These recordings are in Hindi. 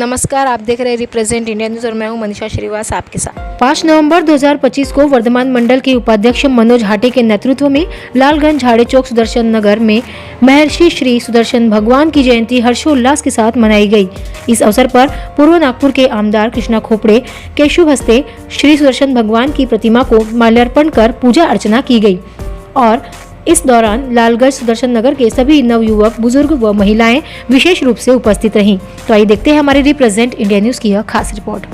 नमस्कार, आप देख रहे हैं रिप्रेजेंट इंडिया न्यूज़ और मैं हूं मनीषा श्रीवास आपके साथ। 5 नवंबर 2025 को वर्धमान मंडल के उपाध्यक्ष मनोज हाटे के नेतृत्व में लालगंज झाड़े चौक सुदर्शन नगर में महर्षि श्री सुदर्शन भगवान की जयंती हर्षोल्लास के साथ मनाई गई। इस अवसर पर पूर्व नागपुर के आमदार कृष्णा खोपड़े के शुभ हस्ते श्री सुदर्शन भगवान की प्रतिमा को माल्यार्पण कर पूजा अर्चना की गई और इस दौरान लालगंज सुदर्शन नगर के सभी नवयुवक, बुजुर्ग व महिलाएं विशेष रूप से उपस्थित रहीं। तो आइए देखते हैं हमारे रिप्रेजेंट इंडिया न्यूज़ की यह खास रिपोर्ट।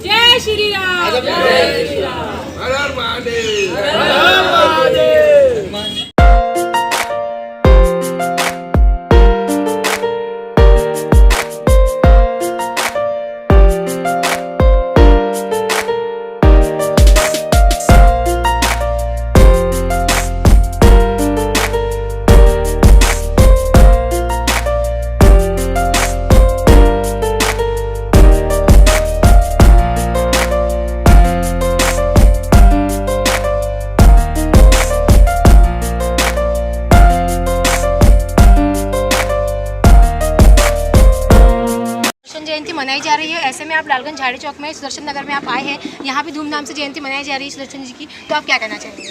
जय श्री राम, जय श्री राम, हर हर महादेव, हर हर महादेव। जयंती मनाई जा रही है, ऐसे में आप लालगंज झाड़े चौक में सुदर्शन नगर में आप आए हैं, यहाँ भी धूमधाम से जयंती मनाई जा रही है सुदर्शन जी की, तो आप क्या कहना चाहेंगे?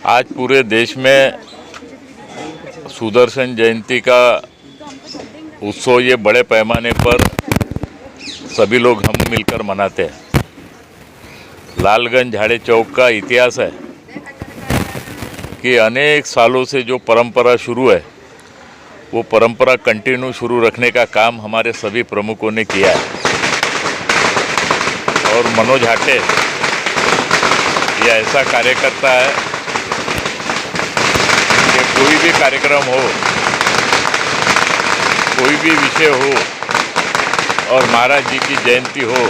आज पूरे देश में सुदर्शन जयंती का उत्सव ये बड़े पैमाने पर सभी लोग हम मिलकर मनाते हैं। लालगंज झाड़े चौक का इतिहास है कि अनेक सालों से जो परंपरा शुरू है वो परंपरा कंटिन्यू शुरू रखने का काम हमारे सभी प्रमुखों ने किया है और मनोज हाटे ये ऐसा कार्यकर्ता है कि कोई भी कार्यक्रम हो, कोई भी विषय हो और महाराज जी की जयंती हो,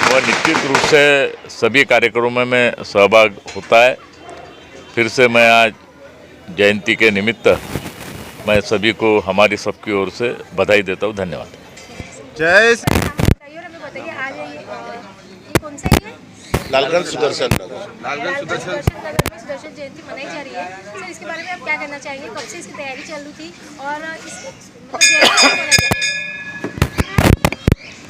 वह निश्चित रूप से सभी कार्यक्रमों में सहभाग होता है। फिर से मैं आज जयंती के निमित्त मैं सभी को हमारी सबकी ओर से बधाई देता हूँ। धन्यवाद। जय बताइए, आज ये कौन सा है? लालगंज सुदर्शन नगर। लालगंज सुदर्शन नगर में सुदर्शन जयंती मनाई जा रही है, सर इसके बारे में आप क्या कहना चाहेंगे? कब से इसकी तैयारी चल रही थी और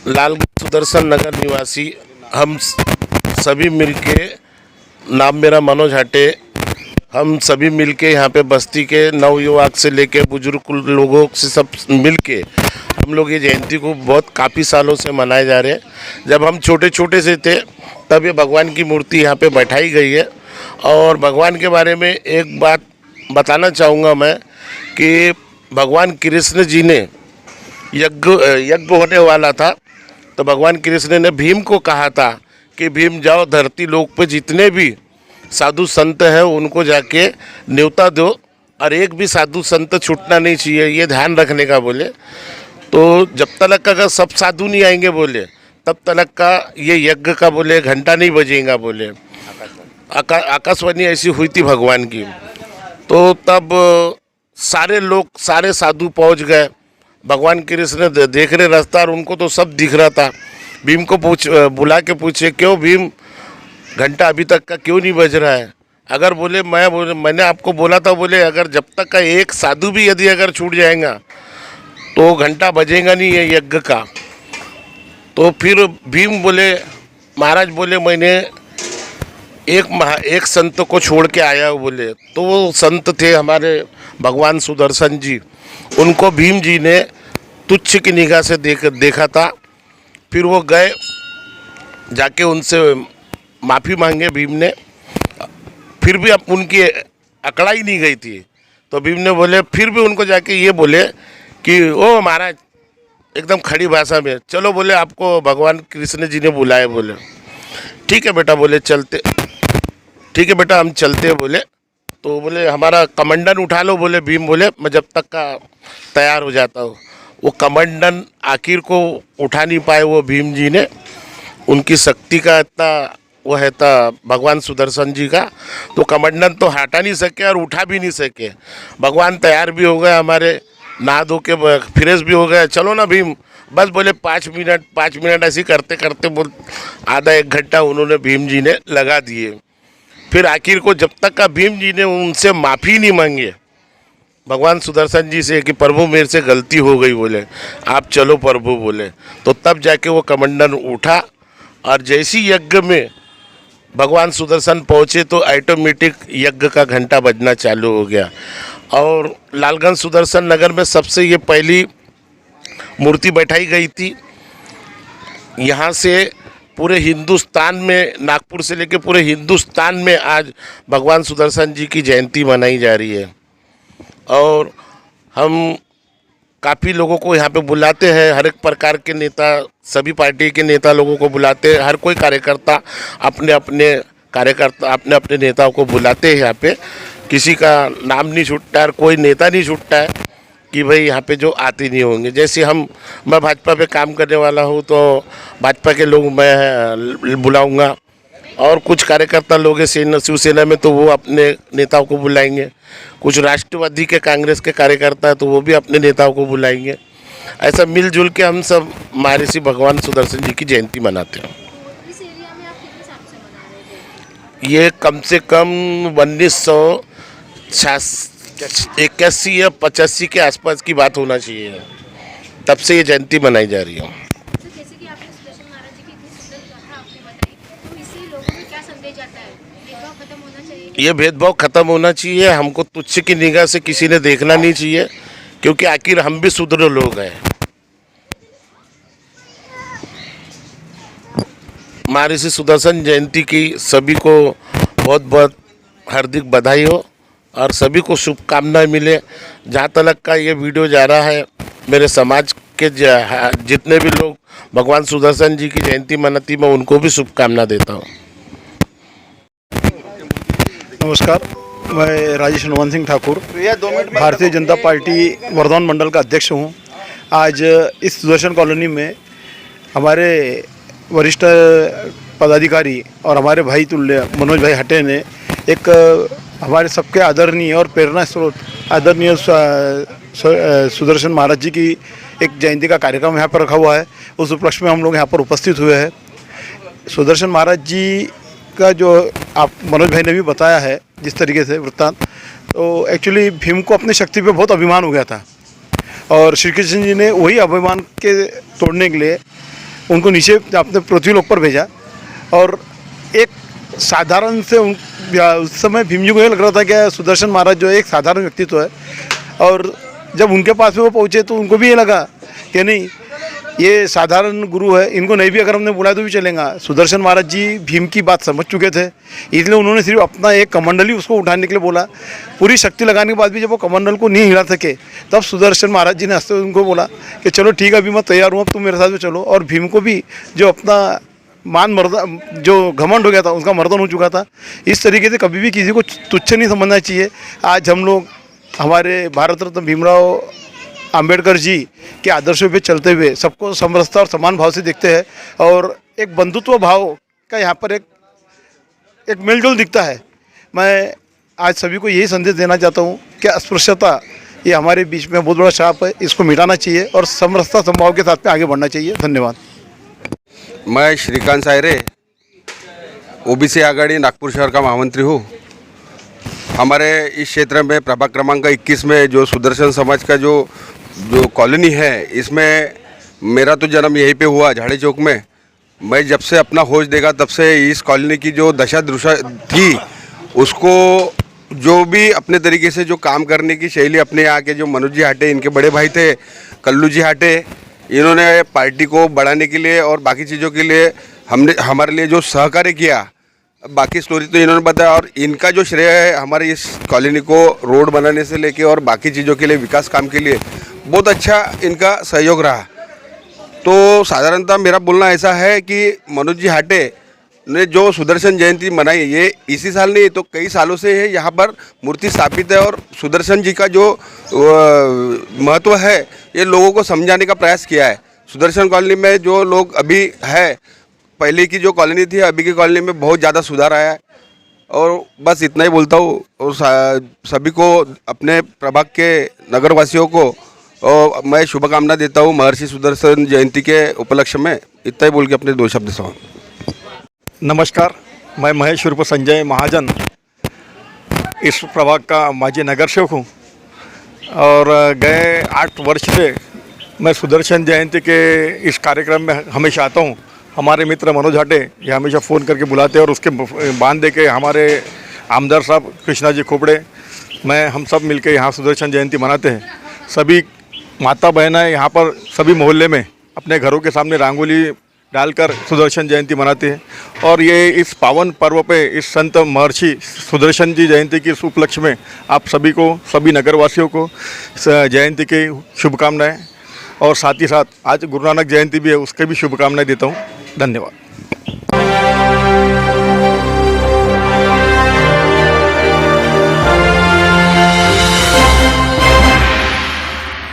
लालगंज सुदर्शन नगर निवासी हम सभी मिलके, नाम मेरा मनोज हाटे, हम सभी मिलके यहाँ पे बस्ती के नवयुवक से लेके बुजुर्ग लोगों से सब मिलके हम लोग ये जयंती को बहुत काफ़ी सालों से मनाए जा रहे हैं। जब हम छोटे छोटे से थे तब ये भगवान की मूर्ति यहाँ पे बैठाई गई है और भगवान के बारे में एक बात बताना चाहूँगा मैं कि भगवान कृष्ण जी ने यज्ञ होने वाला था तो भगवान कृष्ण ने भीम को कहा था कि भीम जाओ, धरती लोक पे जितने भी साधु संत हैं उनको जाके न्योता दो और एक भी साधु संत छूटना नहीं चाहिए, ये ध्यान रखने का बोले। तो जब तक अगर सब साधु नहीं आएंगे बोले तब तक का ये यज्ञ का बोले घंटा नहीं बजेगा बोले। आकाशवाणी ऐसी हुई थी भगवान की। तो तब सारे लोग, सारे साधु पहुंच गए। भगवान कृष्ण देख रहे रास्ता और उनको तो सब दिख रहा था। भीम को बुला के पूछे, क्यों भीम घंटा अभी तक का क्यों नहीं बज रहा है? अगर बोले मैंने आपको बोला था, बोले अगर जब तक का एक साधु भी यदि अगर छूट जाएगा तो घंटा बजेगा नहीं है यज्ञ का। तो फिर भीम बोले, महाराज बोले मैंने एक संत को छोड़ के आया बोले। तो वो संत थे हमारे भगवान सुदर्शन जी। उनको भीम जी ने तुच्छ की निगाह से देखा था। फिर वो गए, जाके उनसे माफ़ी मांगे भीम ने, फिर भी अब उनकी अकड़ाई नहीं गई थी। तो भीम ने बोले, फिर भी उनको जाके ये बोले कि ओ महाराज, एकदम खड़ी भाषा में, चलो बोले आपको भगवान कृष्ण जी ने बुलाए। बोले ठीक है बेटा, बोले चलते, ठीक है बेटा हम चलते हैं। बोले तो बोले हमारा कमंडन उठा लो। बोले भीम बोले मैं जब तक का तैयार हो जाता हूँ। वो कमंडन आखिर को उठा नहीं पाए वो भीम जी ने, उनकी शक्ति का इतना वो है था भगवान सुदर्शन जी का, तो कमंडन तो हटा नहीं सके और उठा भी नहीं सके। भगवान तैयार भी हो गए हमारे, नहा धो के फ्रेश भी हो गए, चलो ना भीम। बस बोले 5 मिनट ऐसे करते करते बोल आधा 1 घंटा उन्होंने भीम जी ने लगा दिए। फिर आखिर को जब तक का भीम जी ने उनसे माफ़ी नहीं मांगे भगवान सुदर्शन जी से कि प्रभु मेरे से गलती हो गई, बोले आप चलो प्रभु, बोले तो तब जाके वो कमंडन उठा। और जैसी यज्ञ में भगवान सुदर्शन पहुँचे तो ऑटोमेटिक यज्ञ का घंटा बजना चालू हो गया। और लालगंज सुदर्शन नगर में सबसे ये पहली मूर्ति बैठाई गई थी। यहाँ से पूरे हिंदुस्तान में, नागपुर से लेकर पूरे हिंदुस्तान में आज भगवान सुदर्शन जी की जयंती मनाई जा रही है। और हम काफ़ी लोगों को यहाँ पे बुलाते हैं, हर एक प्रकार के नेता, सभी पार्टी के नेता लोगों को बुलाते हैं। हर कोई कार्यकर्ता अपने अपने नेताओं को बुलाते हैं यहाँ पे। किसी का नाम नहीं छूटता है, कोई नेता नहीं छूटता है कि भाई यहाँ पे जो आते नहीं होंगे। जैसे मैं भाजपा पे काम करने वाला हूँ तो भाजपा के लोग मैं बुलाऊंगा, और कुछ कार्यकर्ता लोग हैं शिवसेना में तो वो अपने नेताओं को बुलाएंगे, कुछ राष्ट्रवादी के कांग्रेस के कार्यकर्ता है तो वो भी अपने नेताओं को बुलाएंगे। ऐसा मिलजुल के हम सब महर्षि भगवान सुदर्शन जी की जयंती मनाते हैं। इस एरिया में आप कितने सालों से मना रहे थे? ये कम से कम 1981 या 85 के आसपास की बात होना चाहिए, तब से ये जयंती मनाई जा रही है। तो जैसे कि आपने सुदर्शन महाराज जी की इतनी सुंदर गाथा आपने बताई, तो इससे लोगों में क्या संदेश जाता है? भेदभाव खत्म होना चाहिए? ये भेदभाव खत्म होना चाहिए। हमको तुच्छ की निगाह से किसी ने देखना नहीं चाहिए, क्योंकि आखिर हम भी शूद्र लोग हैं। महर्षि सुदर्शन जयंती की सभी को बहुत बहुत हार्दिक बधाई हो और सभी को शुभकामनाएं मिले। जहाँ तक का ये वीडियो जा रहा है, मेरे समाज के जितने भी लोग भगवान सुदर्शन जी की जयंती मनाती, मैं उनको भी शुभकामना देता हूँ। नमस्कार, मैं राजेश हनुमान सिंह ठाकुर, भारतीय जनता पार्टी वर्धमान मंडल का अध्यक्ष हूँ। आज इस सुदर्शन कॉलोनी में हमारे वरिष्ठ पदाधिकारी और हमारे भाई तुल्य मनोज भाई हटे ने एक हमारे सबके आदरणीय और प्रेरणा स्रोत आदरणीय सुदर्शन महाराज जी की एक जयंती का कार्यक्रम यहाँ पर रखा हुआ है। उस उपलक्ष्य में हम लोग यहाँ पर उपस्थित हुए हैं। सुदर्शन महाराज जी का जो आप मनोज भाई ने भी बताया है जिस तरीके से वृत्तांत, तो एक्चुअली भीम को अपनी शक्ति पे बहुत अभिमान हो गया था और श्री कृष्ण जी ने वही अभिमान के तोड़ने के लिए उनको नीचे अपने पृथ्वी लोक पर भेजा। और एक साधारण से उस समय भीम जी को ये लग रहा था कि सुदर्शन महाराज जो एक साधारण व्यक्तित्व है, और जब उनके पास में वो पहुँचे तो उनको भी ये लगा कि नहीं, ये साधारण गुरु है, इनको नहीं भी अगर हमने बुलाया तो भी चलेगा। सुदर्शन महाराज जी भीम की बात समझ चुके थे, इसलिए उन्होंने सिर्फ अपना एक कमंडल ही उसको उठाने के लिए बोला। पूरी शक्ति लगाने के बाद भी जब वो कमंडल को नहीं हिला सके, तब सुदर्शन महाराज जी ने हंसते हुए उनको बोला कि चलो ठीक है, अभी मैं तैयार हूँ, अब तुम मेरे साथ में चलो। और भीम को भी जो अपना जो घमंड हो गया था उसका मर्दन हो चुका था। इस तरीके से कभी भी किसी को तुच्छ नहीं समझना चाहिए। आज हम लोग हमारे भारत रत्न भीमराव अंबेडकर जी के आदर्शों पे चलते हुए सबको समरसता और समान भाव से देखते हैं, और एक बंधुत्व भाव का यहाँ पर एक मेलजोल दिखता है। मैं आज सभी को यही संदेश देना चाहता हूँ कि अस्पृश्यता ये हमारे बीच में बहुत बड़ा श्राप है, इसको मिटाना चाहिए और समरसता समभाव के साथ में आगे बढ़ना चाहिए। धन्यवाद। मैं श्रीकांत सायरे, ओबीसी आघाड़ी नागपुर शहर का महामंत्री हूँ। हमारे इस क्षेत्र में प्रभाग क्रमांक 21 में जो सुदर्शन समाज का जो कॉलोनी है, इसमें मेरा तो जन्म यहीं पे हुआ झाड़े चौक में। मैं जब से अपना होश देखा तब से इस कॉलोनी की जो दशा दुर्दशा थी उसको जो भी अपने तरीके से जो काम करने की शैली अपने यहाँ के जो मनोज जी हाटे इनके बड़े भाई थे कल्लू जी हाटे, इन्होंने पार्टी को बढ़ाने के लिए और बाकी चीज़ों के लिए हमने हमारे लिए जो सहकार्य किया, बाकी स्टोरी तो इन्होंने बताया। और इनका जो श्रेय है हमारी इस कॉलोनी को रोड बनाने से लेके और बाकी चीज़ों के लिए विकास काम के लिए बहुत अच्छा इनका सहयोग रहा। तो साधारणतः मेरा बोलना ऐसा है कि मनोज जी हाटे ने जो सुदर्शन जयंती मनाई, ये इसी साल नहीं तो कई सालों से है यहाँ पर मूर्ति स्थापित है। और सुदर्शन जी का जो महत्व है ये लोगों को समझाने का प्रयास किया है। सुदर्शन कॉलोनी में जो लोग अभी है, पहले की जो कॉलोनी थी अभी की कॉलोनी में बहुत ज़्यादा सुधार आया है। और बस इतना ही बोलता हूँ और सभी को अपने प्रभाग के नगरवासियों को और मैं शुभकामना देता हूँ महर्षि सुदर्शन जयंती के उपलक्ष्य में। इतना ही बोल के अपने 2 शब्द समाप्त। नमस्कार, मैं महेश उर्फ संजय महाजन इस प्रभाग का माजी नगर सेवक हूँ और गए 8 वर्ष से मैं सुदर्शन जयंती के इस कार्यक्रम में हमेशा आता हूँ। हमारे मित्र मनोज हाटे ये हमेशा फ़ोन करके बुलाते हैं और उसके बांध दे के हमारे आमदार साहब कृष्णा जी खोपड़े मैं हम सब मिलके यहाँ सुदर्शन जयंती मनाते हैं। सभी माता बहनें यहाँ पर सभी मोहल्ले में अपने घरों के सामने रंगोली डालकर सुदर्शन जयंती मनाते हैं। और ये इस पावन पर्व पे इस संत महर्षि सुदर्शन जी जयंती के इस उपलक्ष्य में आप सभी को, सभी नगरवासियों को जयंती की शुभकामनाएं और साथ ही साथ आज गुरु नानक जयंती भी है उसके भी शुभकामनाएं देता हूँ। धन्यवाद।